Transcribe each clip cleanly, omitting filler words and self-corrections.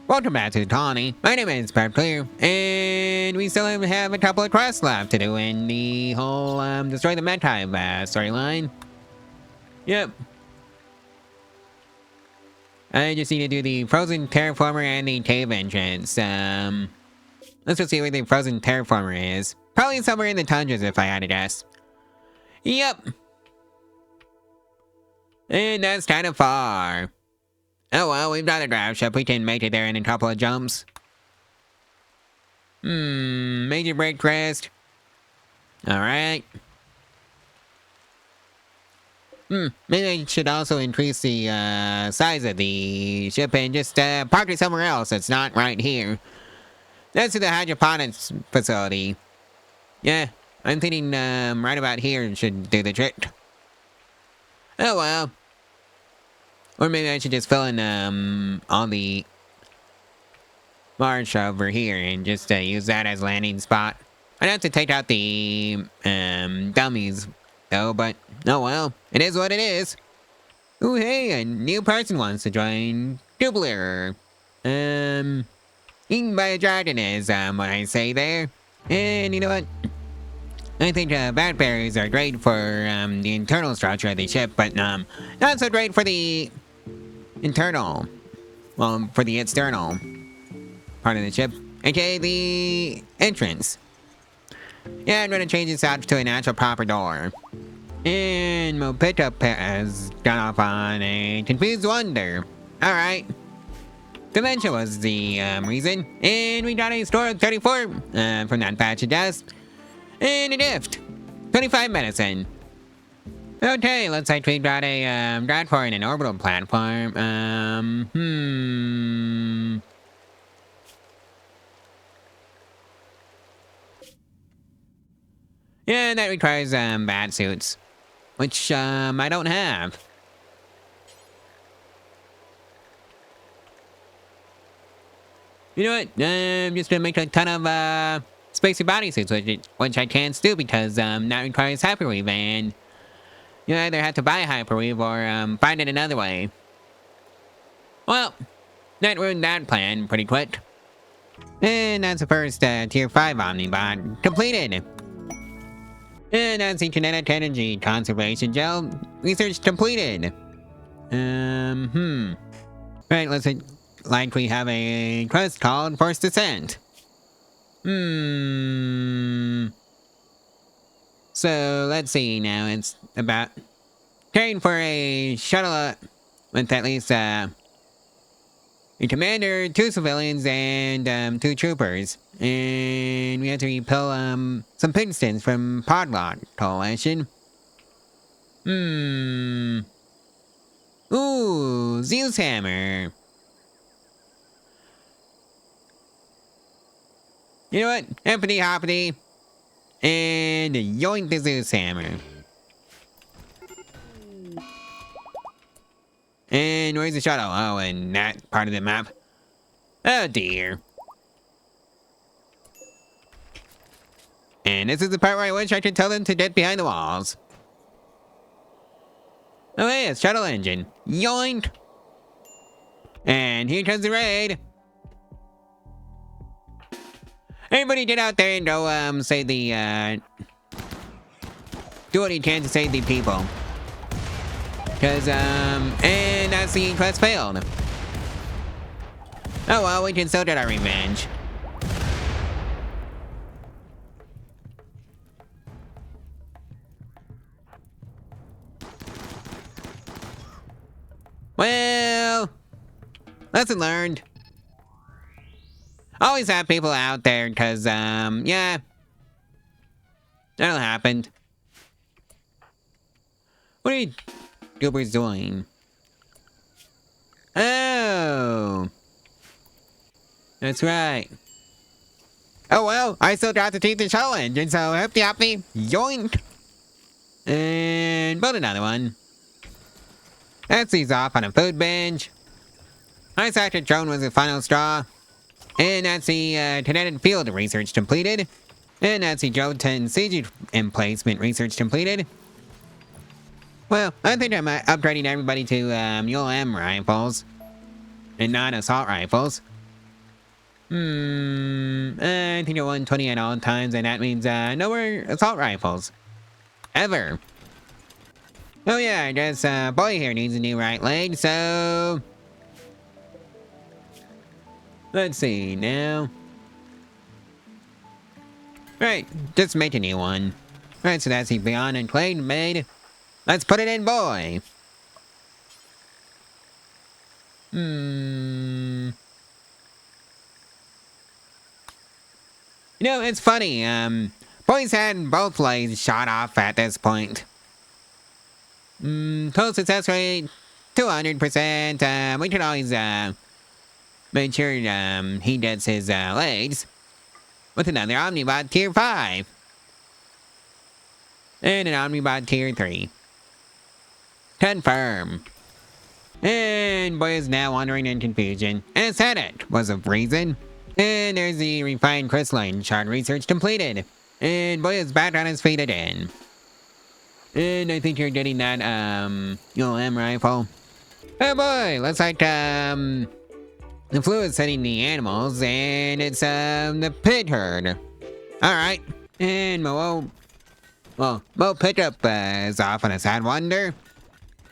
Welcome back to Tawny. My name is Clear, and we still have a couple of quests left to do in the whole Destroy the Mechhive storyline. Yep. I just need to do the Frozen Terraformer and the Cave Entrance. Let's just see where the Frozen Terraformer is. Probably somewhere in the tundras if I had to guess. Yep. And that's kind of far. Oh well, we've got a draft ship. We can make it there in a couple of jumps. Major break rest. Alright. Maybe I should also increase the size of the ship and just park it somewhere else that's not right here. That's to the hydroponics facility. Yeah, I'm thinking right about here should do the trick. Oh well. Or maybe I should just fill in all the marsh over here and just use that as landing spot. I'd have to take out the dummies though, but oh well, it is what it is. Ooh hey, a new person wants to join Tubular. Eaten by a dragon is what I say there. And you know what? I think bat berries are great for the internal structure of the ship, but not so great for the internal. Well, for the external part of the ship, aka the entrance. Yeah, I'm gonna change this out to a natural proper door. And Mopita has gone off on a confused wonder. Alright. Dementia was the reason. And we got a score of 34 from that batch of dust. And a gift. 25 medicine. Okay, looks like we got a drive for an orbital platform. Yeah, that requires bat suits. Which I don't have. You know what? I'm just gonna make a ton of spacey bodysuits, which I can't do because that requires hyperweave, and you either have to buy hyperweave or find it another way. Well, that ruined that plan pretty quick. And that's the first tier 5 Omnibot completed. And that's the kinetic energy conservation gel research completed. Right, let's like we have a quest called Forced Descent. So let's see now. It's about caring for a shuttle with at least a commander, 2 civilians, and 2 troopers. And we have to repel some pistons from Podlock Coalition. Ooh, Zeus Hammer. You know what? Empathy hoppity. And yoink the Zeus Hammer. And where's the shuttle? Oh, and that part of the map. Oh dear. And this is the part where I wish I could tell them to get behind the walls. Oh hey, it's shuttle engine. Yoink! And here comes the raid. Everybody get out there and go save the do what you can to save the people. Cause and that's the quest failed. Oh well, we can still get our revenge. Well, lesson learned. Always have people out there, cause yeah, that'll happen. What are you goobers doing? Oh, that's right. Oh well, I still got to keep the shuttle engine, so hoppy, yoink, and build another one. That's these off on a food binge. I thought the drone was the final straw. And that's the kinetic field research completed. And that's the Joe 10 siege emplacement research completed. Well, I think I'm upgrading everybody to ULM rifles. And not assault rifles. I think you're 120 at all times, and that means no more assault rifles. Ever. Oh yeah, I guess boy here needs a new right leg, so... Let's see, now... Right, just make a new one. Right, so that's the Beyond and Clay made. Let's put it in boy. You know, it's funny, boys had both legs shot off at this point. Total success rate, 200%. We can always, make sure, he gets his, legs with another Omnibot Tier 5. And an Omnibot Tier 3. Confirm. And boy is now wandering in confusion. And it said it was a reason. And there's the refined crystalline shard research completed. And boy is back on his feet again. And I think you're getting that, ULM rifle. Oh boy, looks like, the fluid's hitting the animals, and it's, the pig herd. Alright, and Mo Pickup, is off on a sad wander.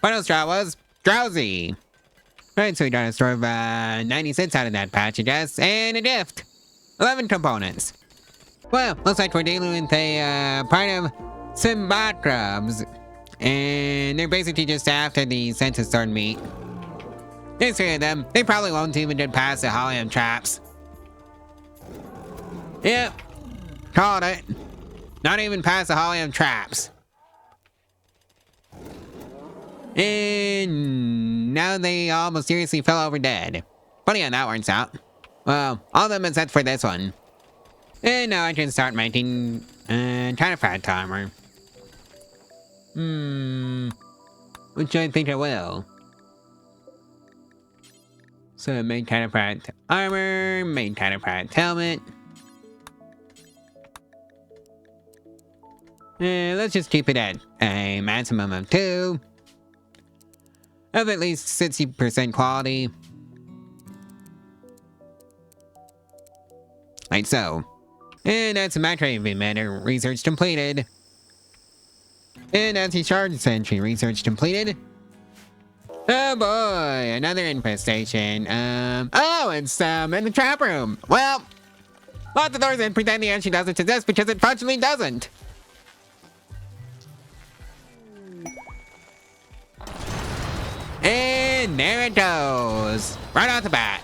Final straw was drowsy. Right, so we got a store of, 90 cents out of that patch, I guess, and a gift. 11 components. Well, looks like we're dealing with a, part of Symbatrobs, and they're basically just after the census sword meat. There's 3 of them. They probably won't even get past the Holium traps. Yep. Called it. Not even past the Holium traps. And now they all mysteriously fell over dead. Funny how that works out. Well, all of them except for this one. And now I can start making, Cataphat armor. Which I think I will. So main Cataphat armor, main Cataphat helmet. And let's just keep it at a maximum of 2. Of at least 60% quality. Like so. And that's a Mechhive emitter research completed. And that's the shard sentry research completed. Oh boy, another infestation. Oh, it's in the trap room. Well, lock the doors and pretend the entry doesn't exist because it functionally doesn't. And there it goes. Right off the bat.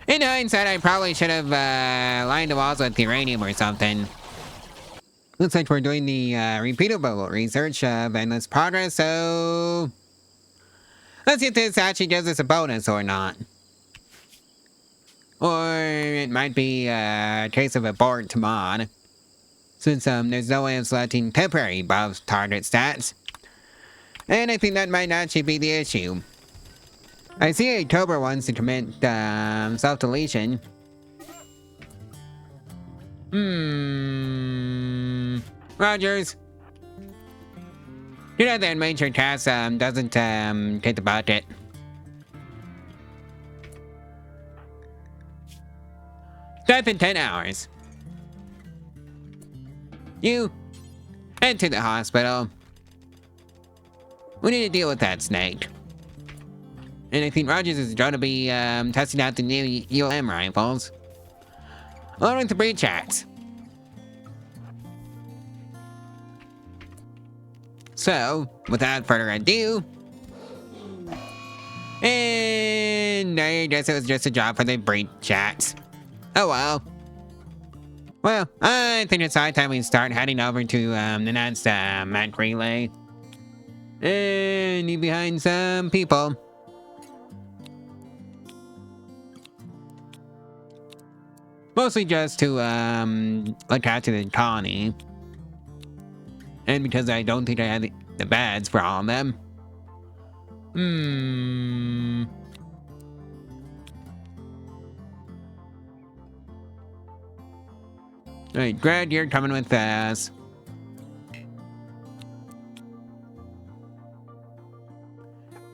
In hindsight, I probably should have lined the walls with uranium or something. Looks like we're doing the repeatable research of endless progress, so... Let's see if this actually gives us a bonus or not. Or it might be a case of abort to mod. Since there's no way of selecting temporary above target stats. And I think that might actually be the issue. I see October wants to commit self-deletion. Rogers. You know that major task doesn't hit the budget. Death in 10 hours. You head to the hospital. We need to deal with that snake. And I think Rogers is going to be testing out the new ULM rifles. Along with the breed chats. So, without further ado... And I guess it was just a job for the breed chats. Oh well. Well, I think it's high time we start heading over to the next Mac relay. And leave behind some people. Mostly just to look after the colony. And because I don't think I have the badge for all of them. Alright, Greg, you're coming with us.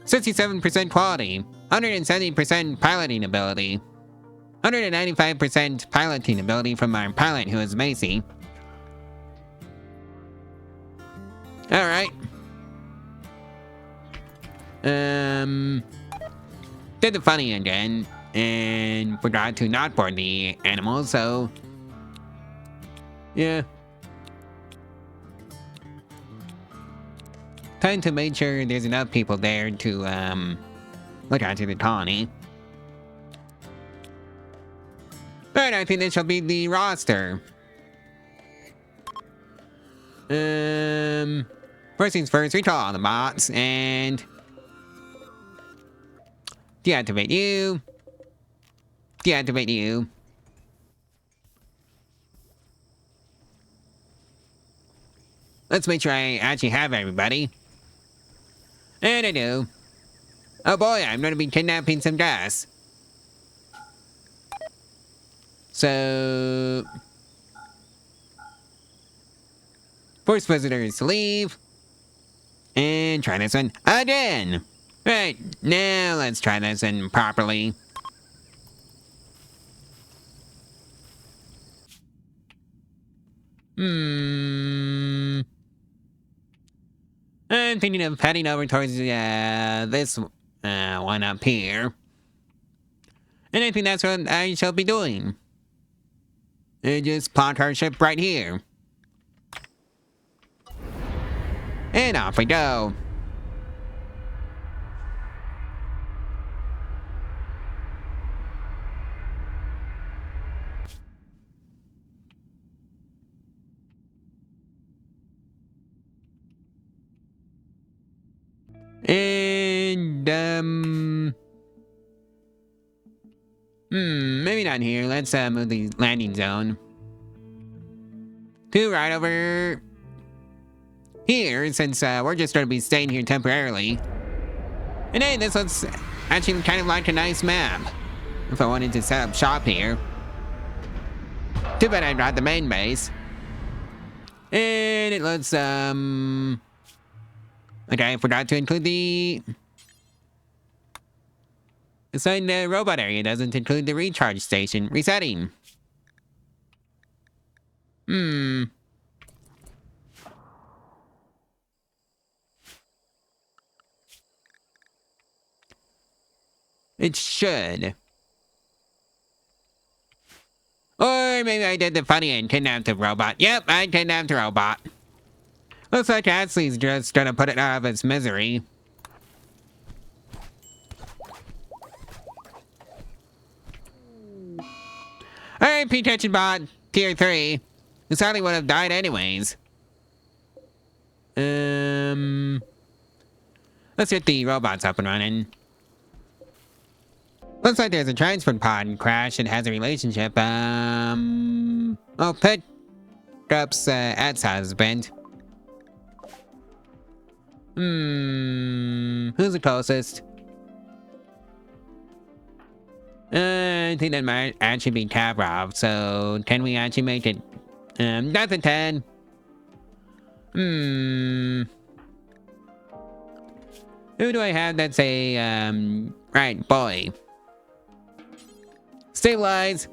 "67% quality, 170% piloting ability. 195% piloting ability from our pilot, who is Macy. Alright. Did the funny again, and forgot to not board the animals, so... yeah. Time to make sure there's enough people there to, look after the colony. Alright, I think this shall be the roster. First things first, recall all the bots, and... deactivate you. Deactivate you. Let's make sure I actually have everybody. And I do. Oh boy, I'm gonna be kidnapping some gas. So... force visitors to leave. And try this one again. Right, now let's try this one properly. I'm thinking of heading over towards this one up here. And I think that's what I shall be doing. And just plot our ship right here. And off we go. And, maybe not here. Let's, move the landing zone to right over here, since, we're just gonna be staying here temporarily. And hey, this looks actually kind of like a nice map, if I wanted to set up shop here. Too bad I got the main base. And it looks, okay, I forgot to include the... assigned robot area doesn't include the recharge station. Resetting. It should. Or maybe I did the funny and kidnapped the robot. Yep, I kidnapped the robot. Looks like Ashley's just gonna put it out of its misery. Alright, P-Tension Bot, Tier 3. This hardly would have died anyways. Let's get the robots up and running. Looks like there's a transport pod crash that has a relationship, oh, Pickup's, ex-husband. Who's the closest? I think that might actually be Kavrov, so can we actually make it? That's a 10. Who do I have that's a, right, boy. Stabilize.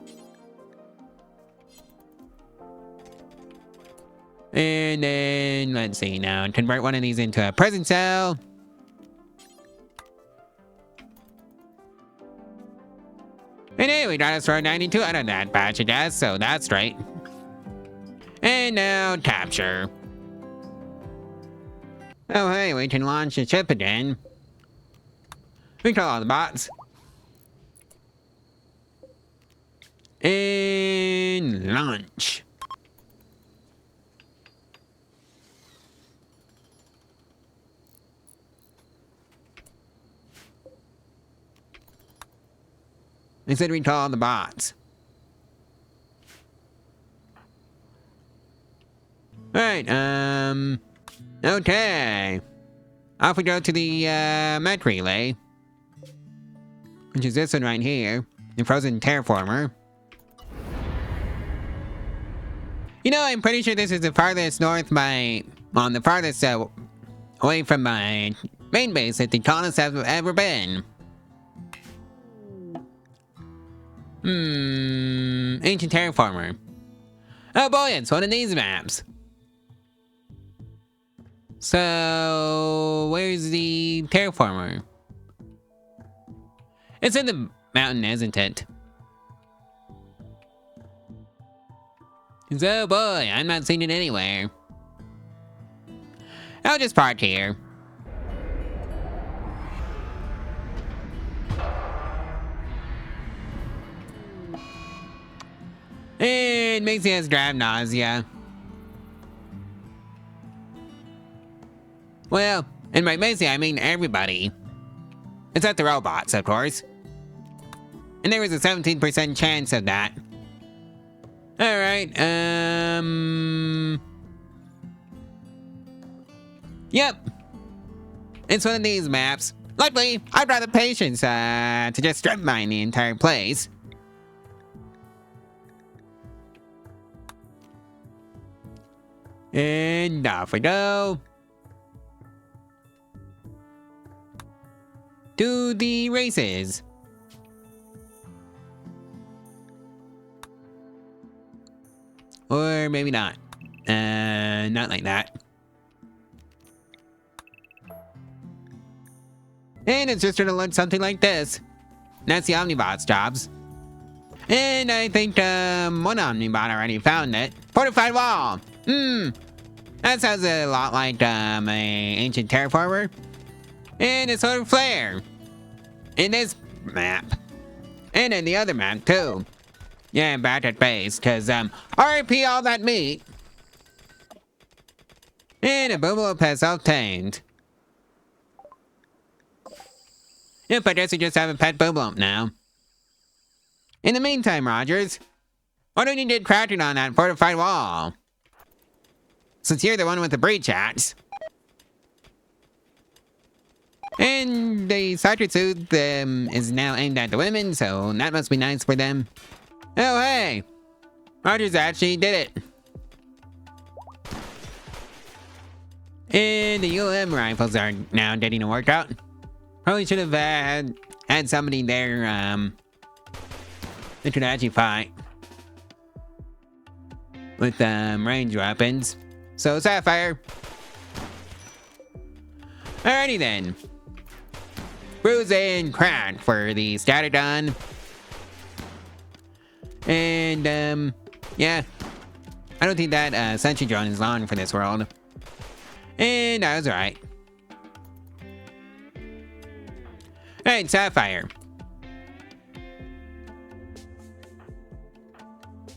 And then, let's see now, convert one of these into a prison cell. And hey, we got a star 92 out of that batch of gas, so that's right. And now, capture. Oh hey, we can launch the ship again. We call all the bots. And launch. They said we call the bots. Alright, okay. Off we go to the, mech relay. Which is this one right here. The frozen terraformer. You know, I'm pretty sure this is the farthest north the farthest, away from my main base that the colonists have ever been. Ancient terraformer. Oh boy, it's one of these maps. So, where's the terraformer? It's in the mountain, isn't it? Oh boy, I'm not seeing it anywhere. I'll just park here. It makes me drive nausea. Well, and by Macy, I mean everybody. Except the robots, of course. And there was a 17% chance of that. Alright, Yep. It's one of these maps. Luckily, I've got the patience, to just strip mine the entire place. And off we go. To the races. Or maybe not. Not like that. And it's just gonna look something like this. That's the Omnibot's jobs. And I think, one Omnibot already found it. Fortified wall! That sounds a lot like, a ancient terraformer. And a solar flare. In this map. And in the other map, too. Yeah, back at base, cause, RIP all that meat. And a boobalop has self-tamed. Yep, I guess we just have a pet boobalop now. In the meantime, Rogers, why don't you get cracking on that fortified wall? Since you're the one with the breach axe. And the soccer suit is now aimed at the women, so that must be nice for them. Oh, hey! Rogers actually did it. And the ULM rifles are now getting a workout. Probably should have had somebody there that could actually fight with range weapons. So Sapphire. Alrighty then. Bruise and crack for the Statodon. And yeah. I don't think that sentry drone is long for this world. And I was right. Alright, Sapphire.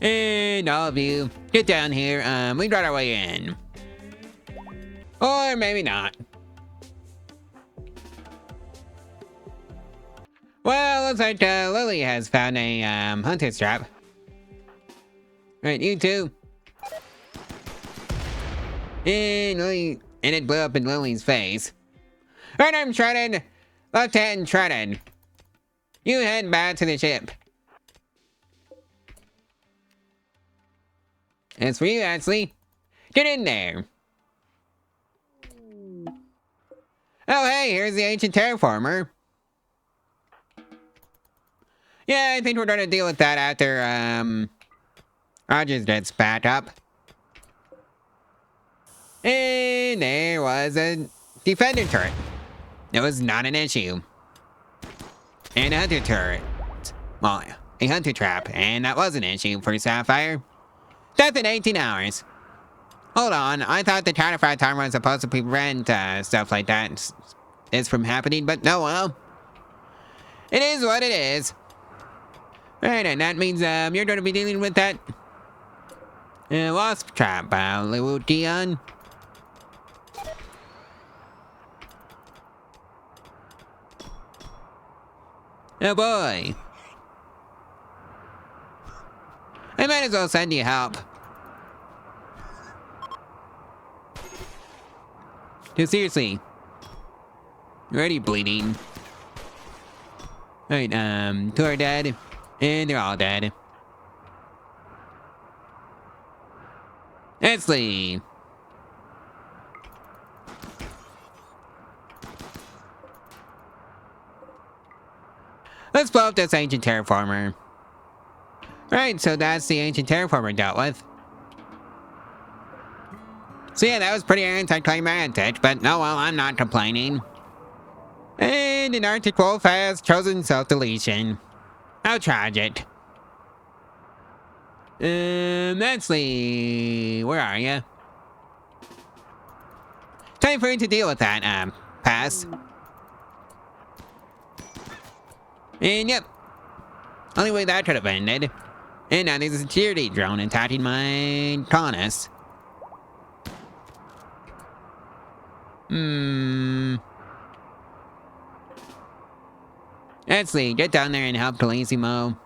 And all of you, get down here. We got our way in. Or maybe not. Well, looks like Lily has found a hunter's trap. Right, you two. And it blew up in Lily's face. Right arm shredded, left hand shredded. You head back to the ship. As for you, Ashley, get in there. Oh, hey, here's the ancient terraformer. Yeah, I think we're gonna deal with that after, Rogers gets back up. And there was a defender turret. It was not an issue. And a hunter turret. Well, a hunter trap, and that was an issue for Sapphire. Death in 18 hours. Hold on, I thought the counterfire timer was supposed to prevent stuff like that is from happening, but no, well. It is what it is. Right, and that means you're going to be dealing with that wasp trap, Gideon. Oh boy. I might as well send you help. Dude, seriously. You're already bleeding. Alright, two are dead. And they're all dead. Ashley. Let's blow up this ancient terraformer. Right, so that's the ancient terraformer dealt with. So yeah, that was pretty anticlimactic, but oh well, I'm not complaining. And an Arctic wolf has chosen self-deletion. How tragic. That's the... Where are you? Time for you to deal with that, pass. And yep. Only way that could have ended. And now there's a security drone attacking my colonists. Actually, get down there and help Calissimo.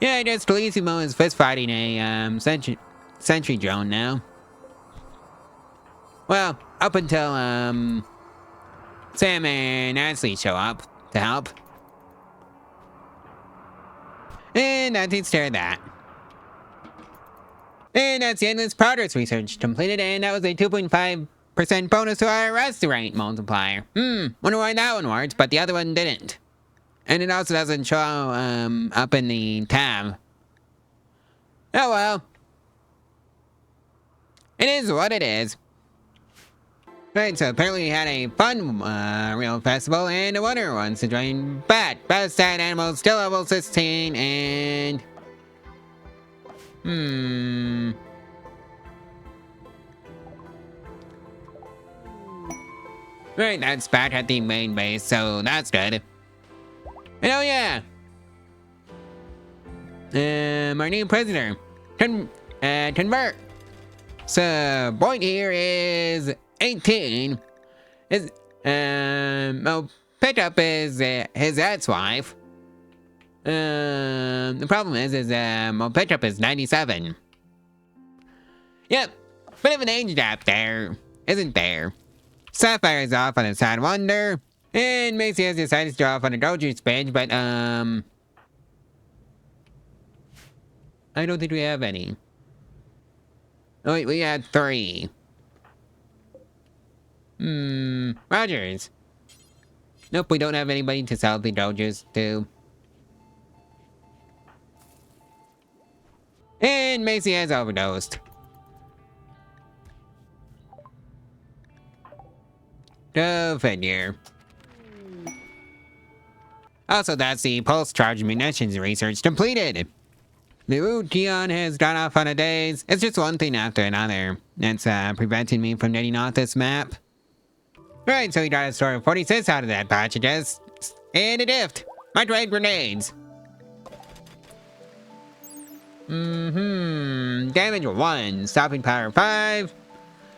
Yeah, I guess Calissimo is fist fighting a sentry drone now. Well, up until Sam and Ashley show up to help. And that takes care of that. And that's the endless progress research completed, and that was a 2.5% bonus to our arrest rate multiplier. Wonder why that one worked, but the other one didn't. And it also doesn't show up in the tab. Oh well. It is what it is. Right, so apparently we had a fun real festival, and the winner wants to join Bat. Best stat animal, still level 16, and... Right, that's back at the main base, so that's good. And oh yeah! Our new prisoner. Convert. So, point here is 18. Pickup is his ex-wife. The problem is pickup is 97. Yep, bit of an age gap there, isn't there? Sapphire is off on a sad wonder, and Macy has decided to go off on a Doju's page, but I don't think we have any. Oh wait, we had 3. Rogers. Nope, we don't have anybody to sell the Dojus to. And Macy has overdosed. Go figure. Also, that's the pulse charge munitions research completed. The Gideon has gone off on a daze. It's just one thing after another. It's preventing me from getting off this map. Right, so we got a store of 46 out of that batch, I guess. And a gift. Microwave grenades. Damage 1. Stopping power 5.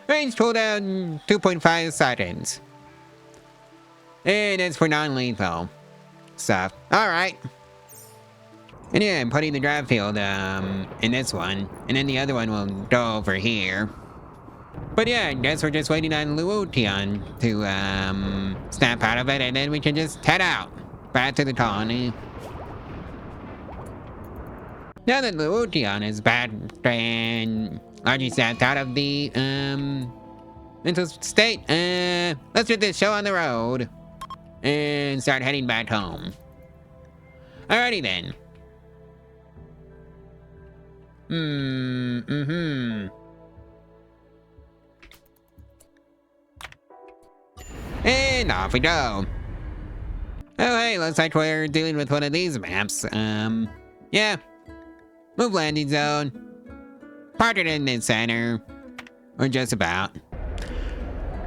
Range cooldown 2.5 seconds. And it's for non-lethal stuff. Alright. And yeah, I'm putting the grab field in this one. And then the other one will go over here. But yeah, I guess we're just waiting on Luotian to snap out of it, and then we can just head out. Back to the colony. Now that Luotian is back and largely snapped out of the mental state, let's get this show on the road. And start heading back home. Alrighty then. And off we go. Oh hey, looks like we're dealing with one of these maps. Yeah. Move landing zone. Park it in the center. Or just about.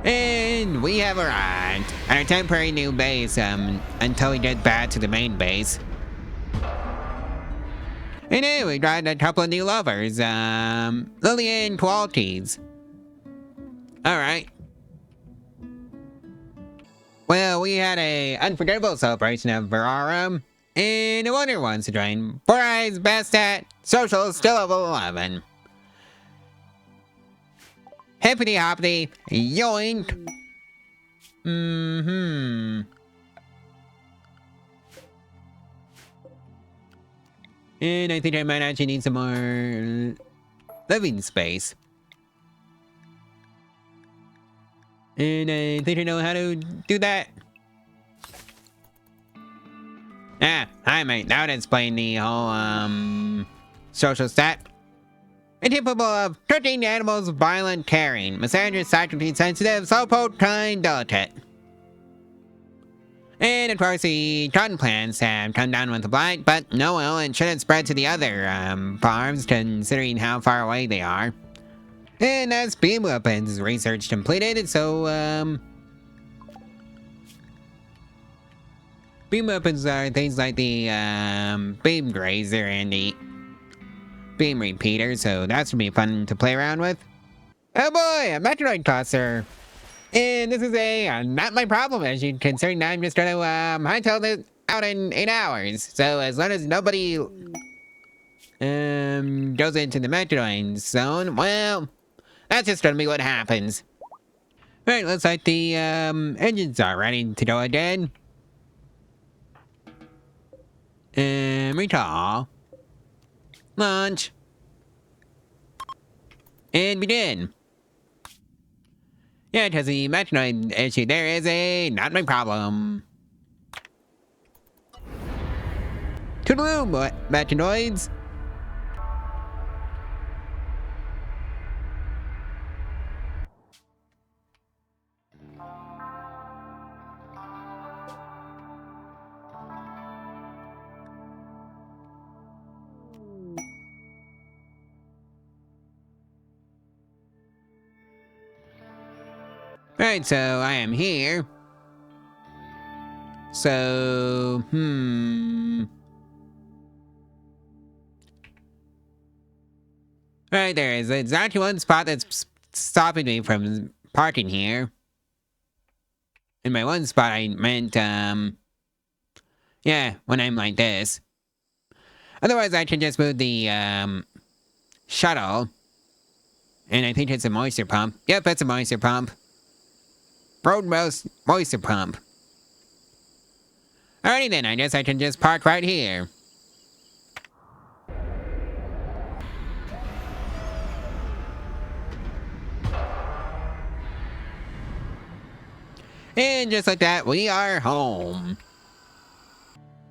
And we have arrived at our temporary new base, until we get back to the main base. And hey, we got a couple of new lovers, Lillian qualities. Alright. Well, we had a unforgettable celebration of Verarum, and the winner wants to join. 4 Eyes best at social still level 11. Hippity hoppity, yoink. And I think I might actually need some more living space. And I think I might actually need some more living space. And I think I know how to do that. Ah, hi mate. That would explain the whole, social stat. Incapable of touching the animal's violent caring. Misandrous, faculty sensitive, slowpoke, kind, delicate. And of course, the cotton plants have come down with the blight, but no ill and shouldn't spread to the other farms, considering how far away they are. And that's beam weapons research completed, so beam weapons are things like the beam grazer and the beam repeater, so that's gonna be fun to play around with. Oh boy, a Metroid cluster. And this is not my problem, as you considering I'm just trying to hightail this out in 8 hours. So as long as nobody goes into the Metroid zone, well, that's just gonna be what happens. Right, looks like the engines are ready to go again. Recall. Launch. And begin. Yeah, because the Mechhive issue there is not my problem. Toodaloo, Mechhives. Right, so I am here. So, Right, there is exactly one spot that's stopping me from parking here. In my one spot, I meant, yeah, when I'm like this. Otherwise, I can just move the, shuttle. And I think it's a moisture pump. Yep, it's a moisture pump. Road moisture pump. Alrighty then, I guess I can just park right here. And just like that, we are home.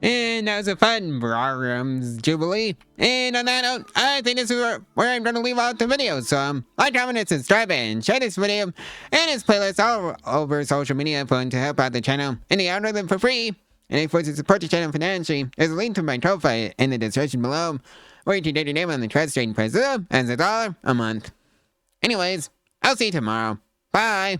And that was a fun Brarum's Jubilee. And on that note, I think this is where I'm going to leave out the video. So, like, comment, and subscribe, and share this video and its playlist all over social media fun to help out the channel and the algorithm for free. And if you want to support the channel financially, there's a link to my trophy in the description below, where you can get your name on the trust trading price as $1 a month. Anyways, I'll see you tomorrow. Bye!